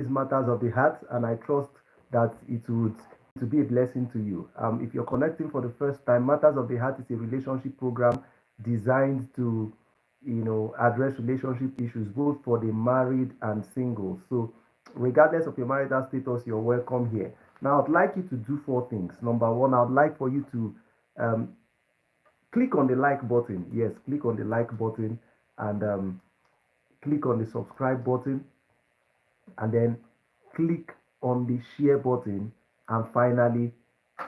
is Matters of the Heart, and I trust that it would to be a blessing to you. If you're connecting for the first time, Matters of the Heart is a relationship program designed to, address relationship issues both for the married and single. So, regardless of your marital status, you're welcome here. Now, I'd like you to do four things. Number one, I'd like for you to um, click on the like button. Yes, click on the like button and click on the subscribe button and then click on the share button and finally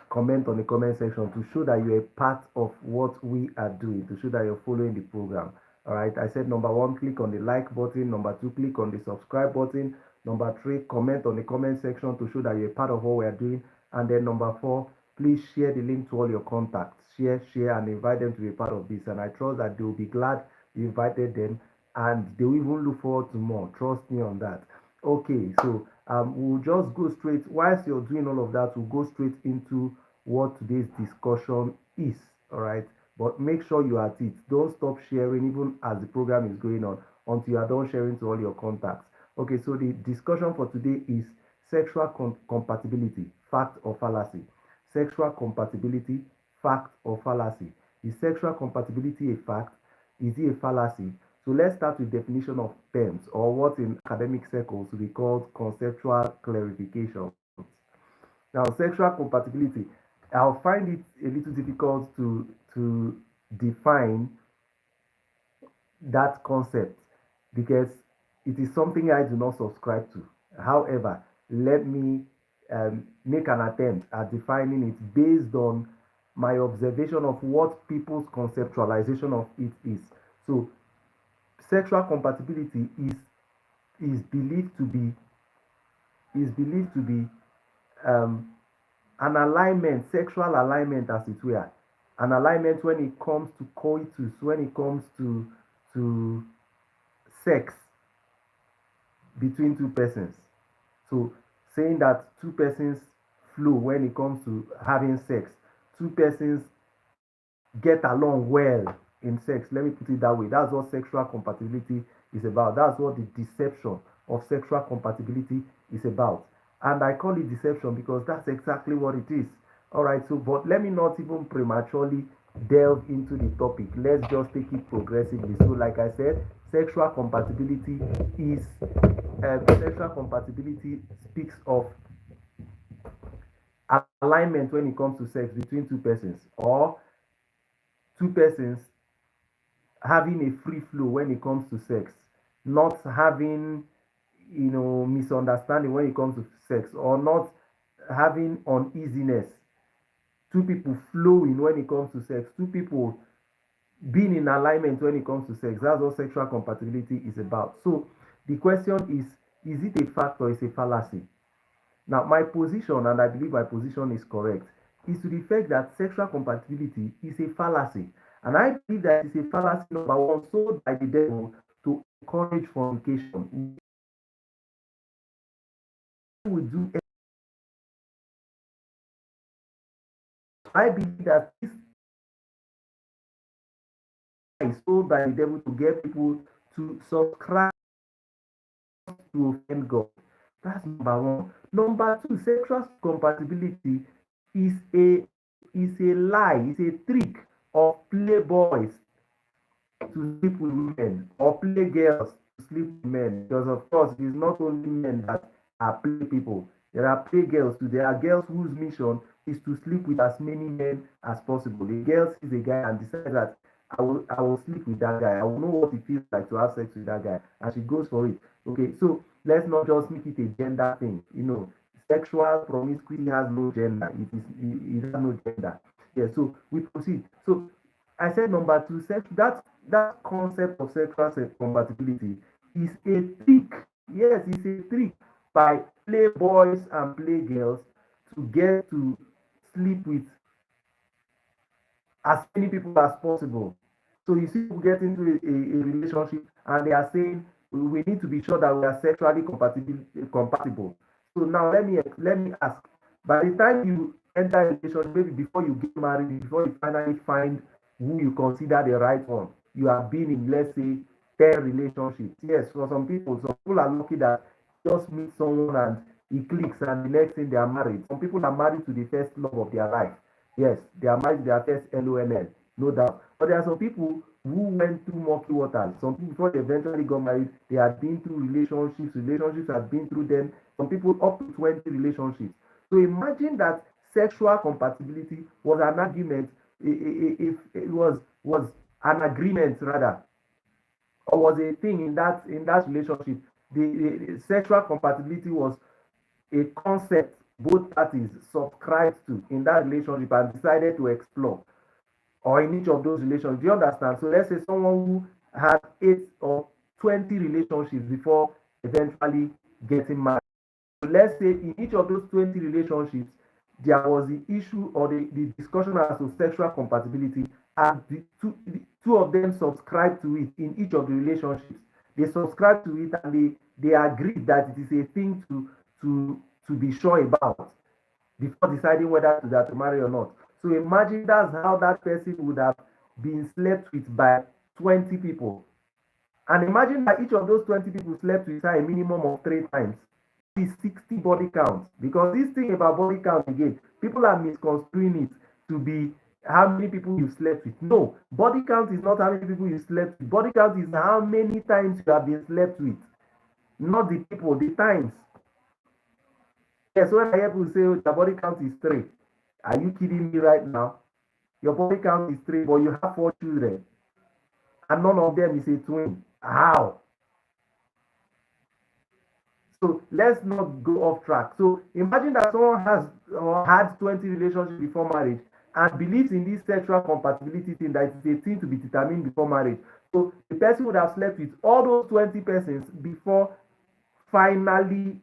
comment on the comment section to show that you're a part of what we are doing, to show that you're following the program. All right, I said number one, click on the like button. Number two, click on the subscribe button. Number three, comment on the comment section to show that you're a part of what we are doing. And then number four, please share the link to all your contacts. Share, and invite them to be part of this. And I trust that they will be glad you invited them and they will even look forward to more. Trust me on that. Okay, so we'll just go straight, whilst you're doing all of that, we'll go straight into what today's discussion is. All right, but make sure you are at it. Don't stop sharing even as the program is going on until you are done sharing to all your contacts. Okay, so the discussion for today is sexual compatibility, fact or fallacy. Sexual compatibility, fact or fallacy. Is sexual compatibility a fact? Is it a fallacy? So let's start with definition of terms, or what in academic circles we call conceptual clarification. Now, sexual compatibility, I'll find it a little difficult to define that concept because it is something I do not subscribe to. However, let me make an attempt at defining it based on my observation of what people's conceptualization of it is. So, sexual compatibility is believed to be um, an alignment, sexual alignment, as it were, an alignment when it comes to coitus, when it comes to sex between two persons. So saying that two persons flow when it comes to having sex, two persons get along well in sex. Let me put it that way. That's what sexual compatibility is about. That's what the deception of sexual compatibility is about. And I call it deception because that's exactly what it is. All right, so but let me not even prematurely delve into the topic. Let's just take it progressively. So, like I said, sexual compatibility is sexual compatibility speaks of alignment when it comes to sex between two persons, or two persons having a free flow when it comes to sex, not having misunderstanding when it comes to sex, or not having uneasiness, two people flowing when it comes to sex, two people being in alignment when it comes to sex. That's what sexual compatibility is about. So the question is it a fact or is it a fallacy? Now, my position, and I believe my position is correct, is to the fact that sexual compatibility is a fallacy. And I believe that it's a fallacy, number one, sold by the devil to encourage fornication. We do. I believe that this is sold by the devil to get people to subscribe to offend God. That's number one. Number two, sexual compatibility is a lie, it's a trick of playboys to sleep with women or play girls to sleep with men. Because of course, it is not only men that are play people. There are play girls too. There are girls whose mission is to sleep with as many men as possible. The girl sees a guy and decides that I will sleep with that guy. I will know what it feels like to have sex with that guy, and she goes for it. Okay, so let's not just make it a gender thing. Sexual promiscuity has no gender. It has no gender. Yeah. So we proceed. So I said number two, that concept of sexual compatibility is a trick. Yes, it's a trick by playboys and playgirls to get to sleep with as many people as possible. So you see people get into a relationship and they are saying we need to be sure that we are sexually compatible. So now let me ask, by the time you enter a relationship, maybe before you get married, before you finally find who you consider the right one, you have been in, let's say, 10 relationships. Yes, for some people are lucky that just meet someone and it clicks and the next thing they are married. Some people are married to the first love of their life. Yes, they are married to their first LONL, no doubt. But there are some people who went through murky waters. Some people, before they eventually got married, they had been through relationships. Relationships had been through them. Some people up to 20 relationships. So imagine that sexual compatibility was an argument, if it was an agreement rather, or was a thing in that relationship. The sexual compatibility was a concept both parties subscribed to in that relationship and decided to explore, or in each of those relationships. Do you understand? So let's say someone who had 8 or 20 relationships before eventually getting married. So let's say in each of those 20 relationships, there was the issue or the discussion as to sexual compatibility, and the two of them subscribed to it in each of the relationships. They subscribed to it and they agreed that it is a thing to be sure about before deciding whether to marry or not. So imagine that's how that person would have been slept with by 20 people. And imagine that each of those 20 people slept with her a minimum of 3 times. Is 60 body count. Because this thing about body count again, people are misconstruing it to be how many people you slept with. No, body count is not how many people you slept with. Body count is how many times you have been slept with, not the people, the times. Yes, when I hear people say, oh, the body count is 3, are you kidding me right now? Your body count is 3, but you have 4 children, and none of them is a twin. How? So let's not go off track. So imagine that someone has or had 20 relationships before marriage and believes in this sexual compatibility thing, that it's a thing to be determined before marriage. So the person would have slept with all those 20 persons before finally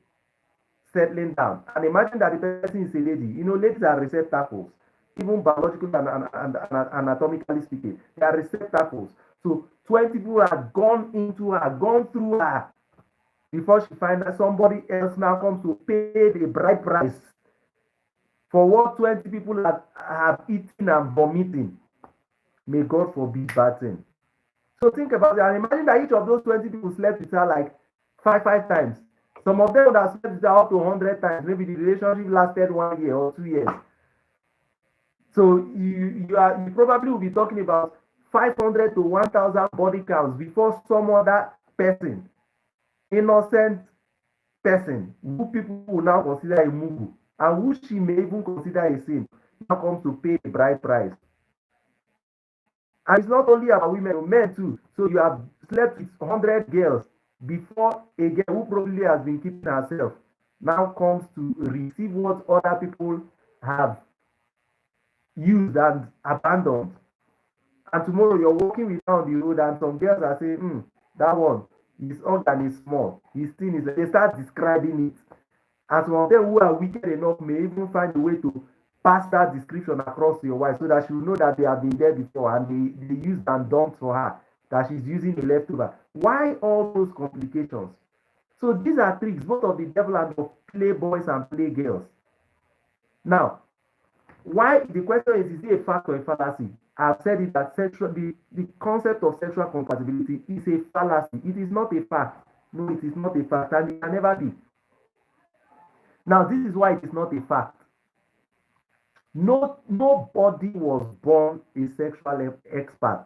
settling down. And imagine that the person is a lady. You know, ladies are receptacles, even biologically and anatomically speaking, they are receptacles. So 20 people have gone into her, gone through her, before she finds that somebody else now comes to pay the bride price for what 20 people have eaten and vomiting. May God forbid bad thing. So think about it and imagine that each of those 20 people slept with her like five times. Some of them would have slept with her up to 100 times. Maybe the relationship lasted 1 year or 2 years. So you probably will be talking about 500 to 1,000 body counts before some other person, innocent person, who people will now consider a mugu, and who she may even consider a sin, now comes to pay the bride price. And it's not only about women, men too. So you have slept with 100 girls before a girl who probably has been keeping herself now comes to receive what other people have used and abandoned. And tomorrow you're walking with her on the road and some girls are saying, that one, his organ is small, his thing is, they start describing it. And some of them who are wicked enough may even find a way to pass that description across to your wife so that she will know that they have been there before and they used and dumped for her, that she's using a leftover. Why all those complications? So these are tricks, both of the devil and of playboys and playgirls. Now, why the question is it a fact or a fallacy? I've said it that the concept of sexual compatibility is a fallacy. It is not a fact. No, it is not a fact, and it can never be. Now, this is why it is not a fact. Nobody was born a sexual expert.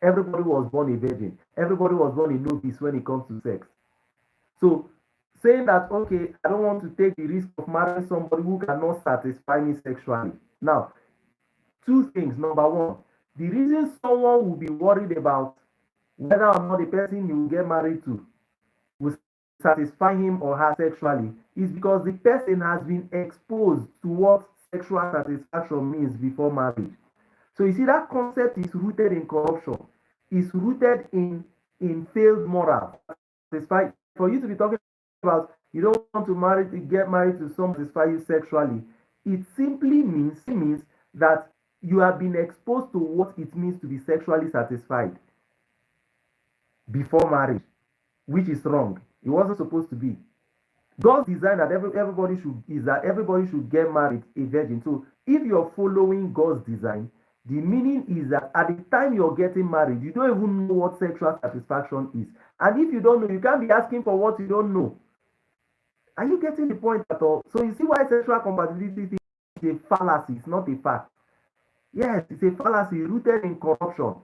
Everybody was born a virgin. Everybody was born a novice when it comes to sex. So saying that, okay, I don't want to take the risk of marrying somebody who cannot satisfy me sexually. Now, 2 things. Number one, the reason someone will be worried about whether or not the person you will get married to will satisfy him or her sexually is because the person has been exposed to what sexual satisfaction means before marriage. So you see, that concept is rooted in corruption, is rooted in failed morals. For you to be talking about you don't want to get married to someone to satisfy you sexually, it simply means that you have been exposed to what it means to be sexually satisfied before marriage, which is wrong. It wasn't supposed to be. God's design that everybody should get married a virgin. So if you're following God's design, the meaning is that at the time you're getting married, you don't even know what sexual satisfaction is. And if you don't know, you can't be asking for what you don't know. Are you getting the point at all? So you see why sexual compatibility is a fallacy, it's not a fact. Yes, it's a fallacy rooted in corruption.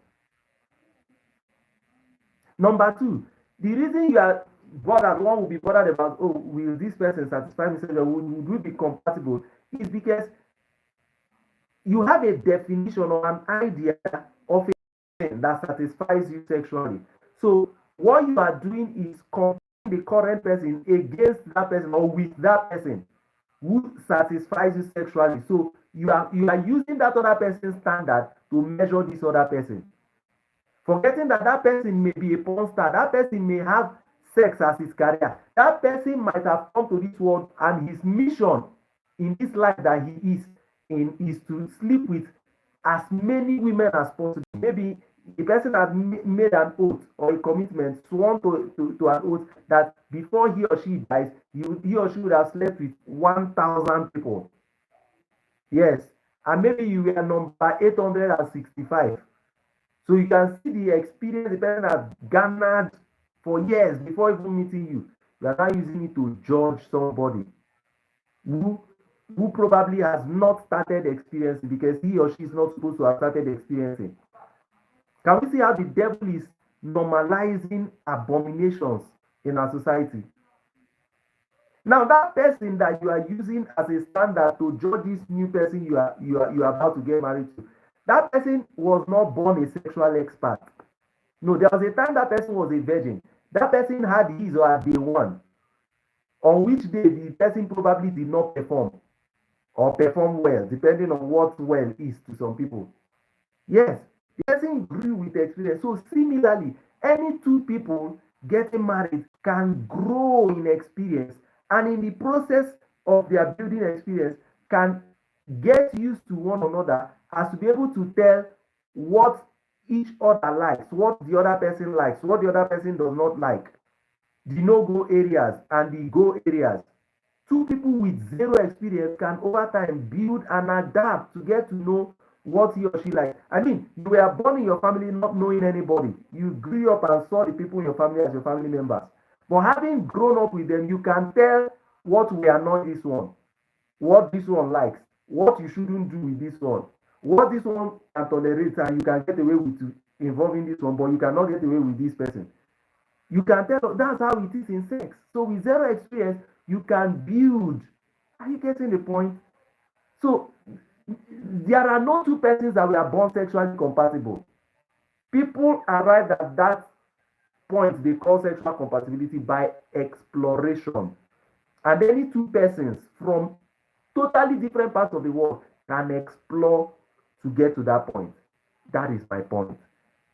Number two, the reason you are bothered, one will be bothered about, oh, will this person satisfy me sexually, would we be compatible, is because you have a definition or an idea of a person that satisfies you sexually. So what you are doing is comparing the current person against that person or with that person who satisfies you sexually. So you are using that other person's standard to measure this other person, forgetting that that person may be a porn star, that person may have sex as his career, that person might have come to this world and his mission in this life that he is in is to sleep with as many women as possible. Maybe the person has made an oath or a commitment, sworn to an oath that before he or she dies, he or she would have slept with 1,000 people. Yes, and maybe you were number 865. So you can see the experience the person has garnered for years before even meeting you. You are now using it to judge somebody who who probably has not started experiencing because he or she is not supposed to have started experiencing. Can we see how the devil is normalizing abominations in our society? Now, that person that you are using as a standard to judge this new person you are about to get married to, that person was not born a sexual expert. No, there was a time that person was a virgin. That person had his or her day one, on which day the person probably did not perform or perform well, depending on what well is to some people. Yes, the person grew with experience. So similarly, any two people getting married can grow in experience, and in the process of their building experience can get used to one another as to be able to tell what each other likes, what the other person likes, what the other person does not like, the no-go areas and the go areas. Two people with zero experience can over time build and adapt to get to know what he or she likes. I mean, you were born in your family not knowing anybody. You grew up and saw the people in your family as your family members. But having grown up with them, you can tell what we are not this one, what this one likes, what you shouldn't do with this one, what this one can tolerate and you can get away with involving this one, but you cannot get away with this person. You can tell that's how it is in sex. So with zero experience, you can build. Are you getting the point? So there are no two persons that were born sexually compatible. People arrive at that point they call sexual compatibility by exploration. And any two persons from totally different parts of the world can explore to get to that point. That is my point.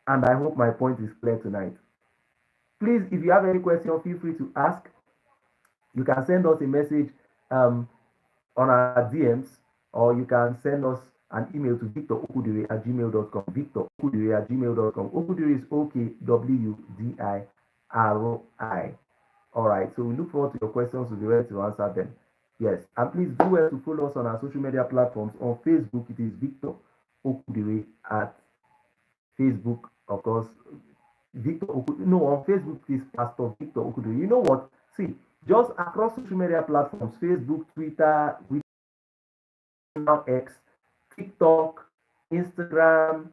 And I hope my point is clear tonight. Please, if you have any question, feel free to ask. You can send us a message on our DMs, or you can send us an email to victorokwudiri@gmail.com. victorokwudiri@gmail.com. Okwudiri is Okwudiri. All right, so we look forward to your questions. We'll be ready to answer them. Yes, and please do well to follow us on our social media platforms. On Facebook, it is Victor Okwudiri at Facebook, of course. Victor Okwudiri. No, on Facebook it is Pastor Victor Okwudiri. You know what? See, just across social media platforms, Facebook, Twitter, now X, TikTok, Instagram,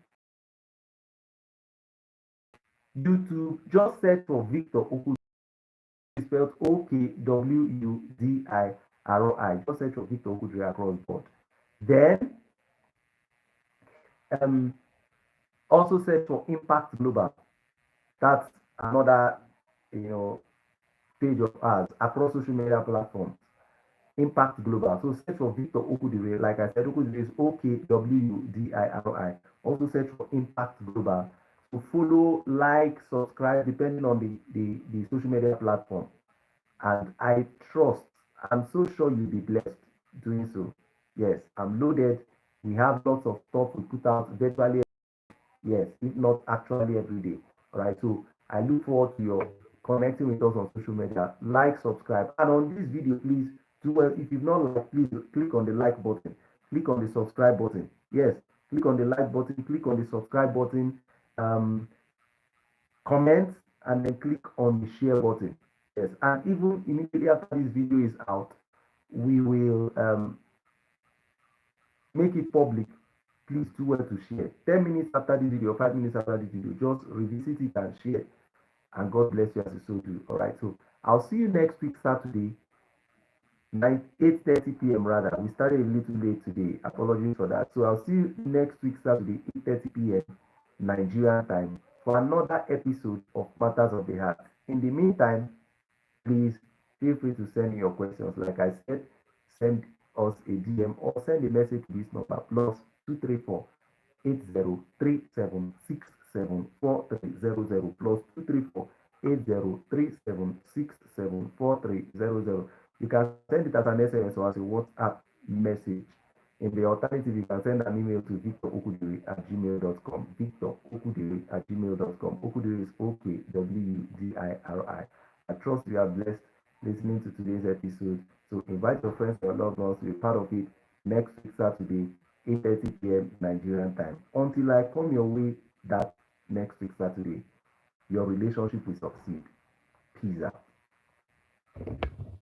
YouTube, just search for Victor Okwudiri. Spelled Okwudiri. Just search for Victor Okwudiri across the board. Then also search for Impact Global. That's another page of ours across social media platforms. Impact Global. So search for Victor Okwudiri. Like I said, Okwudiri is Okwudiri. Also search for Impact Global. So follow, like, subscribe, depending on the social media platform. And I trust, I'm so sure you'll be blessed doing so. Yes, I'm loaded. We have lots of stuff we put out virtually, yes, if not actually every day. All right, so I look forward to your connecting with us on social media. Like, subscribe, and on this video, please do well. If you've not liked, please click on the like button, click on the subscribe button. Yes, click on the like button, click on the subscribe button, comment, and then click on the share button. Yes, and even immediately after this video is out, we will make it public. Please do well to share. 10 minutes after this video, 5 minutes after this video, just revisit it and share. And God bless you as you so do. All right, so I'll see you next week, Saturday, 8:30 p.m. rather. We started a little late today. Apologies for that. So I'll see you next week, Saturday, 8:30 p.m. Nigerian time for another episode of Matters of the Heart. In the meantime, please feel free to send me your questions. Like I said, send us a DM or send a message to this number +234 8037674300 +234 8037674300. You can send it as an SMS or as a WhatsApp message. In the alternative, you can send an email to victorokwudiri@gmail.com. victorokwudiri@gmail.com. Okwudiri is OKWUDIRI. I trust you are blessed listening to today's episode. So invite your friends or loved ones to be part of it next week, Saturday, 8:30 p.m. Nigerian time. Until I come your way that next week, Saturday, your relationship will succeed. Peace out.